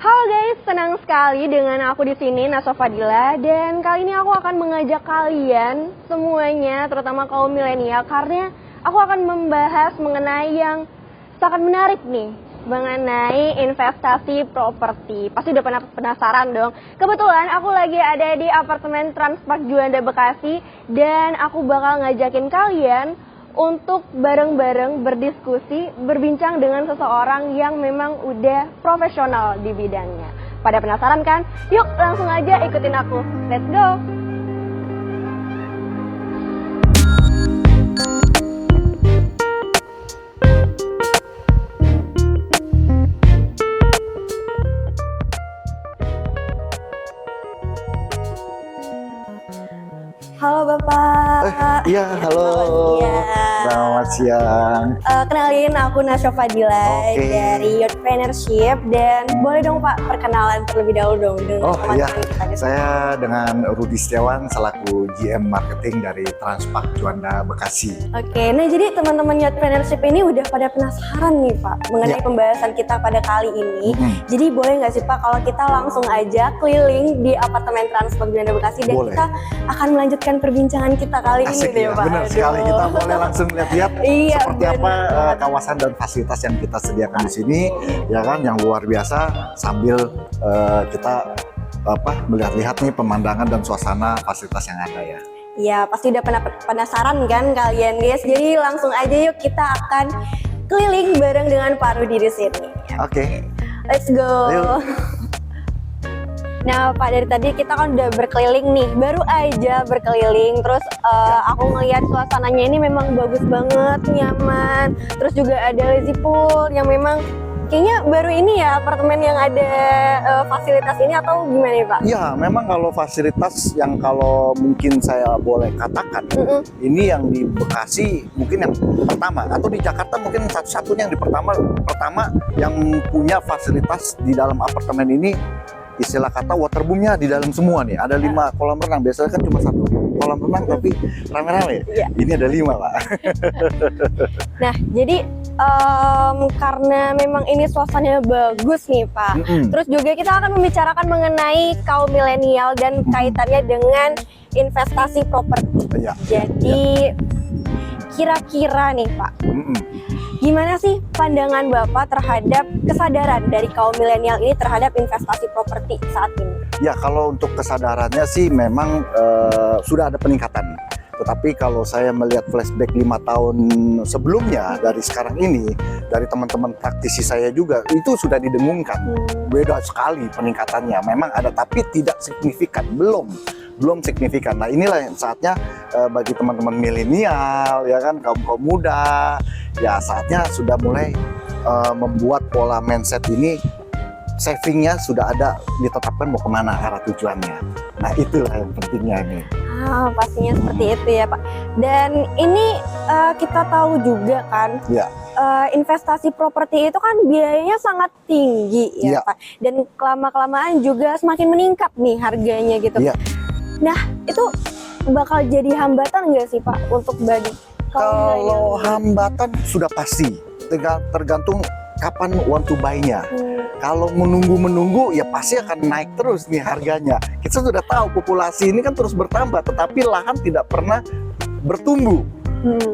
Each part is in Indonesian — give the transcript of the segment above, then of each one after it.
Halo guys, senang sekali dengan aku di sini Nasya Fadila, dan kali ini aku akan mengajak kalian semuanya, terutama kaum milenial, karena aku akan membahas mengenai yang sangat menarik nih, mengenai investasi properti. Pasti udah penasaran dong. Kebetulan aku lagi ada di apartemen Transpark Juanda Bekasi, dan aku bakal ngajakin kalian untuk bareng-bareng berdiskusi, berbincang dengan seseorang yang memang udah profesional di bidangnya. Pada penasaran kan? Yuk langsung aja ikutin aku. Let's go! Halo Bapak. Iya, halo. Selamat siang. Kenalin, aku Nasya Fadila dari Youthpreneurship, dan boleh dong Pak perkenalan terlebih dahulu dong dengan teman-teman kita di sini. Saya dengan Rudi Setiawan selaku GM Marketing dari Transpark Juanda Bekasi. Oke, nah jadi teman-teman Youthpreneurship ini udah pada penasaran nih Pak mengenai pembahasan kita pada kali ini. Jadi boleh nggak sih Pak kalau kita langsung aja keliling di apartemen Transpark Juanda Bekasi dan kita akan melanjutkan perbincangan kita kali ini deh Pak. Benar sekali, kita boleh langsung lihat-lihat seperti apa kawasan dan fasilitas yang kita sediakan di sini, ya kan, yang luar biasa, sambil kita melihat-lihat nih pemandangan dan suasana fasilitas yang ada ya. Iya, pasti udah penasaran kan kalian guys. Jadi langsung aja yuk kita akan keliling bareng dengan Pak Rudi di sini. Oke. Let's go. Ayo. Nah Pak, dari tadi kita kan udah berkeliling nih, baru aja berkeliling, terus aku ngeliat suasananya ini memang bagus banget, nyaman, terus juga ada lazy pool yang memang kayaknya baru ini ya apartemen yang ada fasilitas ini, atau gimana nih Pak? Ya, memang kalau fasilitas yang kalau mungkin saya boleh katakan, ini yang di Bekasi mungkin yang pertama, atau di Jakarta mungkin satu-satunya yang pertama yang punya fasilitas di dalam apartemen ini. Istilah kata waterboomnya di dalam semua nih. Ada 5 kolam renang. Biasanya kan cuma 1 kolam renang tapi rame-rame. Ini ada 5 Pak. Nah jadi karena memang ini suasananya bagus nih Pak. Terus juga kita akan membicarakan mengenai kaum milenial dan kaitannya dengan investasi properti. Jadi kira-kira nih Pak, gimana sih pandangan Bapak terhadap kesadaran dari kaum milenial ini terhadap investasi properti saat ini? Ya, kalau untuk kesadarannya sih memang sudah ada peningkatan. Tetapi kalau saya melihat flashback 5 tahun sebelumnya dari sekarang ini, dari teman-teman praktisi saya juga, itu sudah didengungkan. Beda sekali peningkatannya. Memang ada, tapi tidak signifikan. Belum signifikan. Nah, inilah yang saatnya bagi teman-teman milenial, ya kan, kaum muda, ya saatnya sudah mulai membuat pola mindset ini, savingnya sudah ada, ditetapkan mau kemana arah tujuannya. Nah, itulah yang pentingnya ini. Pastinya seperti itu ya Pak. Dan ini kita tahu juga kan, investasi properti itu kan biayanya sangat tinggi ya Pak. Dan kelamaan juga semakin meningkat nih harganya gitu. Nah, itu bakal jadi hambatan nggak sih Pak untuk bagi kalau hambatan sudah pasti, tergantung kapan want to buy-nya. Kalau menunggu ya pasti akan naik terus nih harganya. Kita sudah tahu populasi ini kan terus bertambah, tetapi lahan tidak pernah bertumbuh.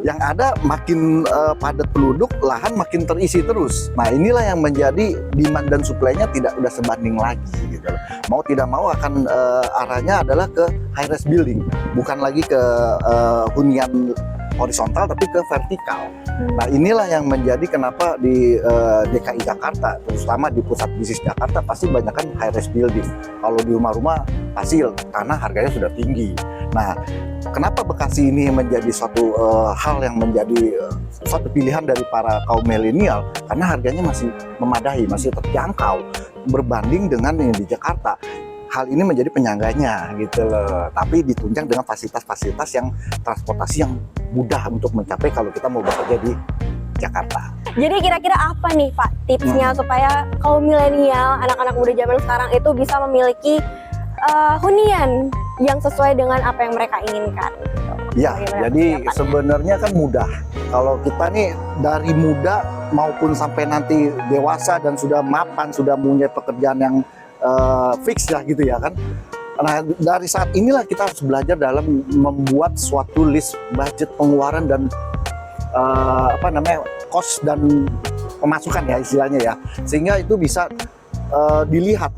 Yang ada makin padat penduduk, lahan makin terisi terus. Nah, inilah yang menjadi demand dan supply-nya tidak udah sebanding lagi gitu. Mau tidak mau akan arahnya adalah ke high rise building, bukan lagi ke hunian horizontal tapi ke vertikal. Nah, inilah yang menjadi kenapa di DKI Jakarta, terutama di pusat bisnis Jakarta, pasti banyak kan high rise building. Kalau di rumah-rumah pasti tanah harganya sudah tinggi. Nah, kenapa Bekasi ini menjadi suatu hal yang menjadi suatu pilihan dari para kaum milenial? Karena harganya masih memadai, masih terjangkau berbanding dengan yang di Jakarta. Hal ini menjadi penyangganya gitu loh, tapi ditunjang dengan fasilitas-fasilitas yang transportasi yang mudah untuk mencapai kalau kita mau bekerja di Jakarta. Jadi kira-kira apa nih Pak tipsnya supaya kaum milenial, anak-anak muda zaman sekarang itu bisa memiliki hunian yang sesuai dengan apa yang mereka inginkan? Ya, Bagaimana jadi persiapannya? sebenarnya kan mudah. Kalau kita nih dari muda maupun sampai nanti dewasa dan sudah mapan, sudah punya pekerjaan yang fix ya gitu ya kan. Nah, dari saat inilah kita harus belajar dalam membuat suatu list budget pengeluaran dan cost dan pemasukan ya istilahnya ya. Sehingga itu bisa dilihat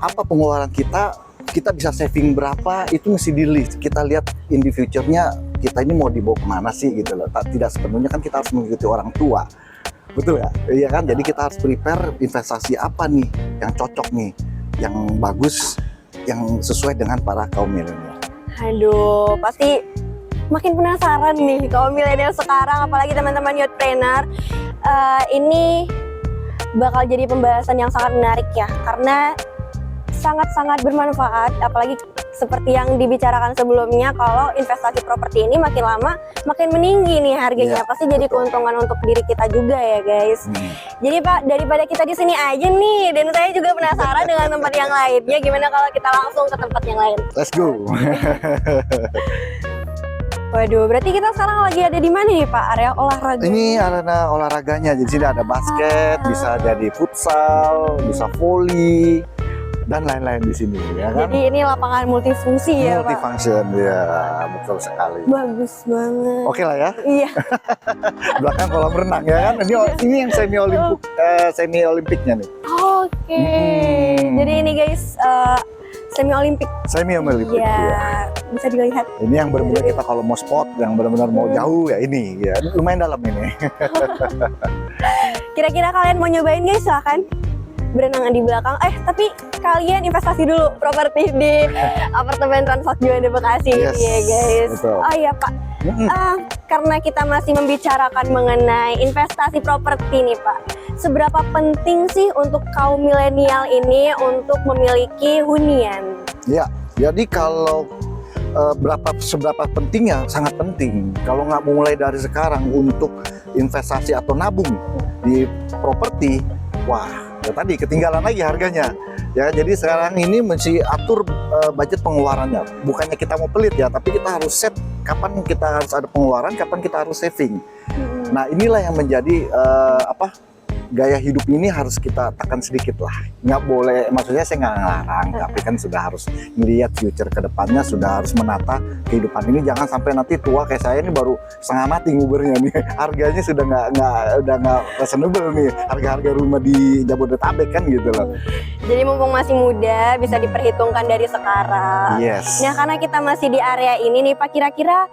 apa pengeluaran kita bisa saving berapa, itu mesti di list. Kita lihat in the future-nya kita ini mau dibawa kemana sih gitu loh. Tidak sepenuhnya kan kita harus mengikuti orang tua. Betul ya? Iya kan? Jadi kita harus prepare investasi apa nih yang cocok nih, yang bagus, yang sesuai dengan para kaum milenial. Aduh, pasti makin penasaran nih kaum milenial sekarang, apalagi teman-teman youthpreneur. Ini bakal jadi pembahasan yang sangat menarik ya, karena sangat-sangat bermanfaat, apalagi seperti yang dibicarakan sebelumnya, kalau investasi properti ini makin lama makin meninggi nih harganya, Ya, pasti jadi betul. keuntungan untuk diri kita juga ya guys. Jadi Pak, daripada kita di sini aja nih, dan saya juga penasaran dengan tempat yang lainnya, gimana kalau kita langsung ke tempat yang lain? Let's go. Waduh, berarti kita sekarang lagi ada di mana nih Pak? Area olahraga? Ini arena olahraganya. Jadi sini ada basket, bisa jadi futsal, bisa volley dan lain-lain di sini ya kan. Jadi ini lapangan multifungsi ya Pak? Multifunction ya, betul sekali. Bagus banget. Oke lah ya. Iya. Belakang kolam renang ya kan. Ini yang semi olimpiknya nih. Oke. Jadi ini guys semi olimpik. Semi olimpik. Ya, Ya. bisa dilihat. Ini yang benar-benar kita kalau mau spot, yang benar-benar mau jauh ya ini. Ya lumayan dalam ini. Kira-kira kalian mau nyobain guys, silahkan berenang di belakang. Tapi kalian investasi dulu properti di apartemen Transfat Juanda Bekasi Yes, ya guys. betul. Oh iya Pak. Karena kita masih membicarakan mengenai investasi properti nih Pak, seberapa penting sih untuk kaum milenial ini untuk memiliki hunian? Ya, jadi kalau seberapa pentingnya, sangat penting. Kalau nggak mulai dari sekarang untuk investasi atau nabung di properti, wah, ya tadi ketinggalan lagi harganya. Ya, jadi sekarang ini mesti atur budget pengeluarannya. Bukannya kita mau pelit ya, tapi kita harus set kapan kita harus ada pengeluaran, kapan kita harus saving. Nah, inilah yang menjadi gaya hidup ini harus kita tekan sedikit lah. Nggak boleh, maksudnya saya nggak ngelarang, tapi kan sudah harus melihat future ke depannya, sudah harus menata kehidupan ini. Jangan sampai nanti tua kayak saya ini baru setengah mati ngubernya nih. Harganya sudah nggak reasonable nih. Harga-harga rumah di Jabodetabek kan gitu loh. Jadi mumpung masih muda, bisa diperhitungkan dari sekarang. Yes. Nah, karena kita masih di area ini nih Pak, kira-kira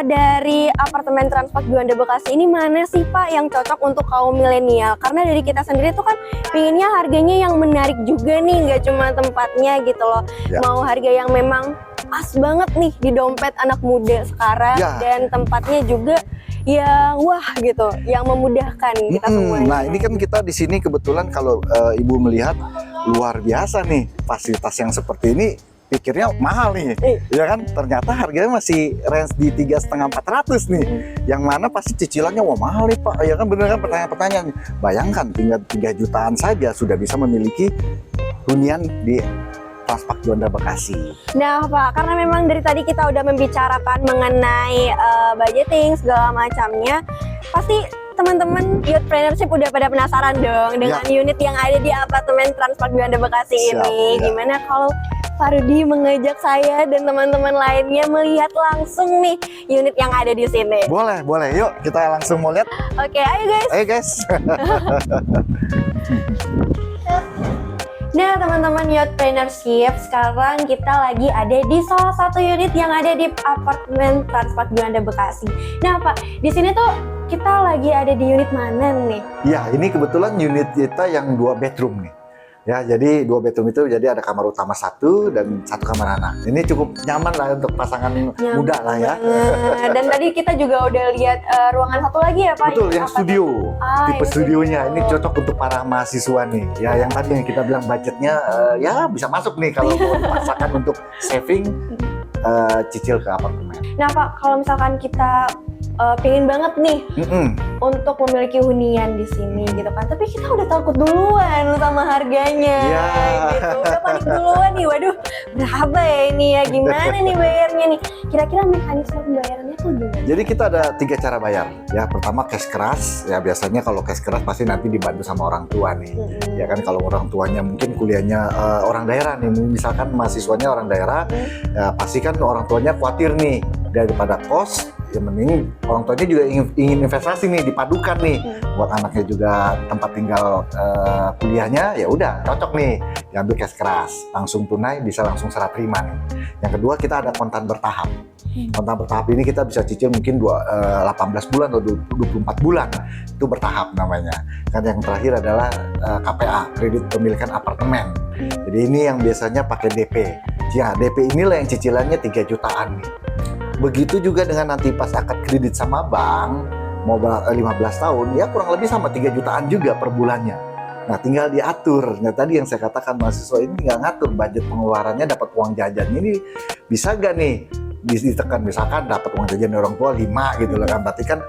dari apartemen Transfat Juanda Bekasi ini mana sih Pak yang cocok untuk kaum milenial? Karena dari kita sendiri tuh kan pinginnya harganya yang menarik juga nih, nggak cuma tempatnya gitu loh. Ya. Mau harga yang memang pas banget nih di dompet anak muda sekarang, Ya. dan tempatnya juga yang wah gitu, yang memudahkan kita semuanya. Nah, ini kan kita di sini kebetulan kalau Ibu melihat luar biasa nih fasilitas yang seperti ini. Pikirnya mahal nih, ya kan? Ternyata harganya masih range di 3,5-400 nih. Yang mana pasti cicilannya wah mahal nih Pak. Ya kan, bener kan pertanyaan-pertanyaan. Bayangkan tinggal 3 jutaan saja sudah bisa memiliki hunian di Transfat Juanda Bekasi. Nah Pak, karena memang dari tadi kita udah membicarakan mengenai budgeting segala macamnya, pasti teman-teman youthpreneurship udah pada penasaran dong dengan unit yang ada di apartemen Transfat Juanda Bekasi ini. Gimana kalau Pak Rudi mengajak saya dan teman-teman lainnya melihat langsung nih unit yang ada di sini? Boleh, boleh. Yuk kita langsung mau lihat. Oke, ayo guys. Ayo guys. Nah teman-teman youthpreneurship, sekarang kita lagi ada di salah satu unit yang ada di apartemen Transfat Juanda Bekasi. Nah Pak, di sini tuh kita lagi ada di unit mana nih? Ya, ini kebetulan unit kita yang 2 bedroom nih. Ya, jadi 2 bedroom itu jadi ada kamar utama 1 dan 1 kamar anak. Ini cukup nyaman lah untuk pasangan muda lah ya. Dan tadi kita juga udah lihat ruangan satu lagi ya Pak? Betul, yang studio. Tipe yang studionya ini cocok untuk para mahasiswa nih. Ya, yang tadi yang kita bilang budgetnya ya bisa masuk nih kalau mau dipaksakan untuk saving, cicil ke apartemen. Nah Pak, kalau misalkan kita pengen banget nih untuk memiliki hunian di sini gitu kan. Tapi kita udah takut duluan sama harganya, gitu. Udah panik duluan nih. Waduh, berapa ya ini ya? Gimana nih bayarnya nih? Kira-kira mekanisme pembayarannya tuh gimana? Jadi kita ada 3 cara bayar. Ya, pertama cash keras. Ya biasanya kalau cash keras pasti nanti dibantu sama orang tua nih. Ya kan, kalau orang tuanya mungkin kuliahnya orang daerah nih, misalkan mahasiswanya orang daerah, ya pasti kan orang tuanya khawatir nih daripada kos. Ya mending orang tuanya juga ingin investasi nih, dipadukan nih buat anaknya juga tempat tinggal kuliahnya. Ya udah cocok nih diambil cash keras, langsung tunai, bisa langsung serah terima nih. Yang kedua, kita ada kontan bertahap. Kontan bertahap ini kita bisa cicil mungkin 18 bulan atau 24 bulan, itu bertahap namanya. Kan yang terakhir adalah KPA, kredit pemilikan apartemen. Jadi ini yang biasanya pakai DP. Ya DP inilah yang cicilannya 3 jutaan nih. Begitu juga dengan nanti pas akad kredit sama bank, mau 15 tahun, ya kurang lebih sama 3 jutaan juga per bulannya. Nah tinggal diatur. Nah tadi yang saya katakan, mahasiswa ini nggak ngatur budget pengeluarannya, dapat uang jajan ini bisa gak nih ditekan, misalkan dapat uang jajan dari orang tua 5 gitu loh kan, berarti kan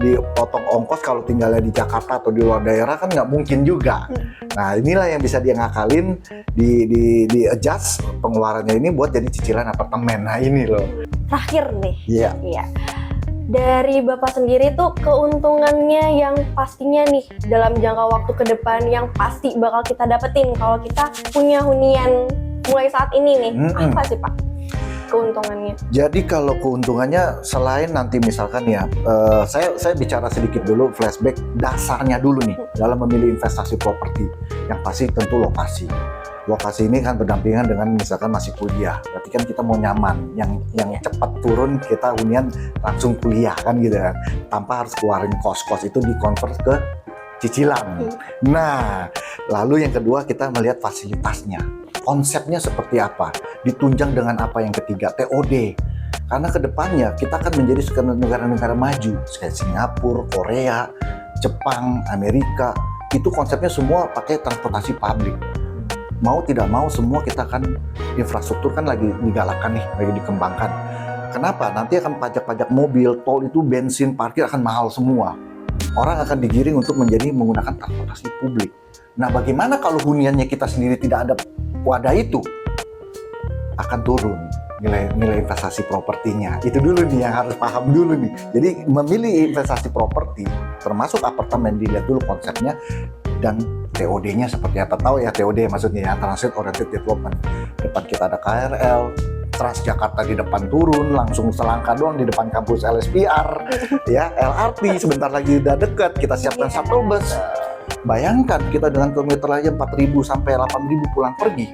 dipotong ongkos kalau tinggalnya di Jakarta atau di luar daerah kan nggak mungkin juga. Nah inilah yang bisa dia ngakalin, di adjust pengeluarannya ini buat jadi cicilan apartemen. Nah ini loh. Terakhir nih. Iya. Dari Bapak sendiri tuh keuntungannya yang pastinya nih dalam jangka waktu ke depan yang pasti bakal kita dapetin kalau kita punya hunian mulai saat ini nih, apa sih Pak keuntungannya? Jadi kalau keuntungannya selain nanti misalkan ya, saya bicara sedikit dulu, flashback dasarnya dulu nih dalam memilih investasi properti. Yang pasti tentu lokasi. Lokasi ini kan berdampingan dengan misalkan masih kuliah, berarti kan kita mau nyaman, yang cepat turun kita hunian langsung kuliah kan gitu kan, tanpa harus keluarin kos-kos itu di-convert ke cicilan. Nah, lalu yang kedua kita melihat fasilitasnya, konsepnya seperti apa, ditunjang dengan apa yang ketiga, TOD. Karena kedepannya kita akan menjadi negara-negara maju, kayak Singapura, Korea, Jepang, Amerika, itu konsepnya semua pakai transportasi publik. Mau tidak mau semua kita akan, infrastruktur kan lagi digalakkan nih, lagi dikembangkan. Kenapa? Nanti akan pajak-pajak mobil, tol itu, bensin, parkir akan mahal semua. Orang akan digiring untuk menggunakan transportasi publik. Nah bagaimana kalau huniannya kita sendiri tidak ada wadah itu? Akan turun nilai investasi propertinya. Itu dulu nih yang harus paham dulu nih. Jadi memilih investasi properti, termasuk apartemen, dilihat dulu konsepnya dan TOD-nya seperti apa. Tahu ya TOD maksudnya ya, Transit Oriented Development. Depan kita ada KRL, Transjakarta di depan turun, langsung selangkah doang di depan kampus LSPR, ya LRT sebentar lagi udah dekat, kita siapkan shuttle bus. Bayangkan kita dengan kilometer aja 4.000 sampai 8.000 pulang pergi.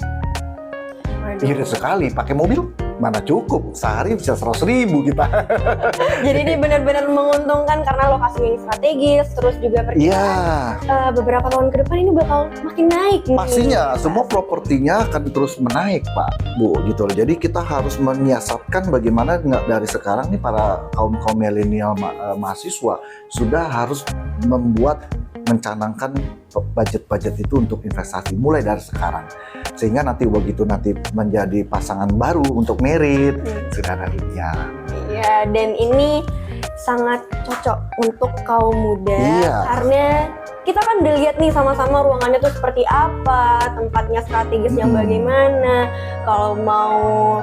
Irit sekali, pakai mobil mana cukup, sehari bisa 100.000 kita. Jadi ini benar-benar menguntungkan karena lokasinya yang strategis, terus juga beberapa tahun ke depan ini bakal makin naik. Pastinya semua propertinya akan terus menaik Pak, Bu, gitu loh. Jadi kita harus menyiasatkan bagaimana nggak dari sekarang nih para kaum milenial mahasiswa sudah harus mencanangkan budget itu untuk investasi mulai dari sekarang, sehingga nanti begitu nanti menjadi pasangan baru untuk merit sudah ada dunia. Iya, dan ini sangat cocok untuk kaum muda karena kita kan udah lihat nih sama-sama ruangannya tuh seperti apa, tempatnya strategis yang bagaimana, kalau mau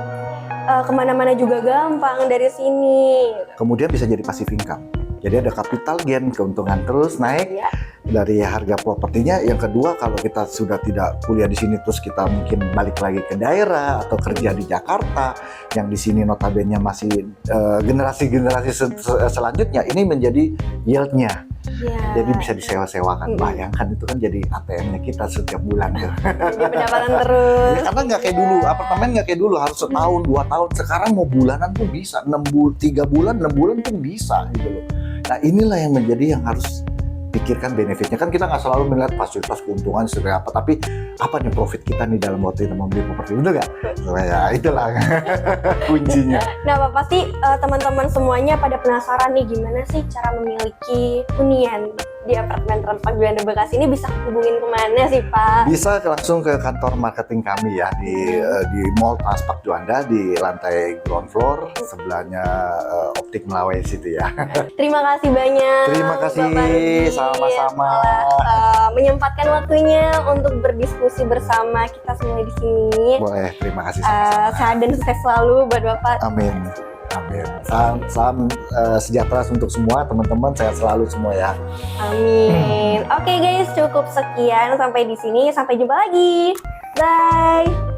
kemana-mana juga gampang dari sini. Kemudian bisa jadi passive income. Jadi ada capital gain, keuntungan terus naik dari harga propertinya. Yang kedua, kalau kita sudah tidak kuliah di sini terus kita mungkin balik lagi ke daerah atau kerja di Jakarta, yang di sini notabene masih generasi-generasi selanjutnya, ini menjadi yield-nya. Jadi bisa disewa-sewakan. Bayangkan itu kan jadi ATM-nya kita setiap bulan. Jadi pendapatan terus. Ya, karena nggak kayak dulu, apartemen nggak kayak dulu harus setahun, 2 tahun. Sekarang mau bulanan pun bisa, 3 bulan, 6 bulan pun bisa gitu loh. Nah inilah yang menjadi yang harus pikirkan benefitnya. Kan kita nggak selalu melihat fasilitas keuntungan seperti apa, tapi apa nih profit kita nih dalam waktu kita membeli properti, betul nggak? Ya itulah kuncinya. Nah, pasti teman-teman semuanya pada penasaran nih gimana sih cara memiliki hunian di apartemen Rempak Juanda Bekasi ini, bisa hubungin kemana sih Pak? Bisa langsung ke kantor marketing kami ya di Mall Transpak Juanda di lantai ground floor, sebelahnya Optik Melawai situ ya. Terima kasih banyak. Terima kasih, Bapak Rudi, sama-sama. telah, menyempatkan waktunya untuk berdiskusi bersama kita semua di sini. Boleh, terima kasih sama-sama. Sehat dan sukses selalu buat Bapak. Amin. Amin. Salam sejahtera untuk semua teman-teman, sehat selalu semua ya. Amin. Oke guys, cukup sekian sampai di sini. Sampai jumpa lagi. Bye.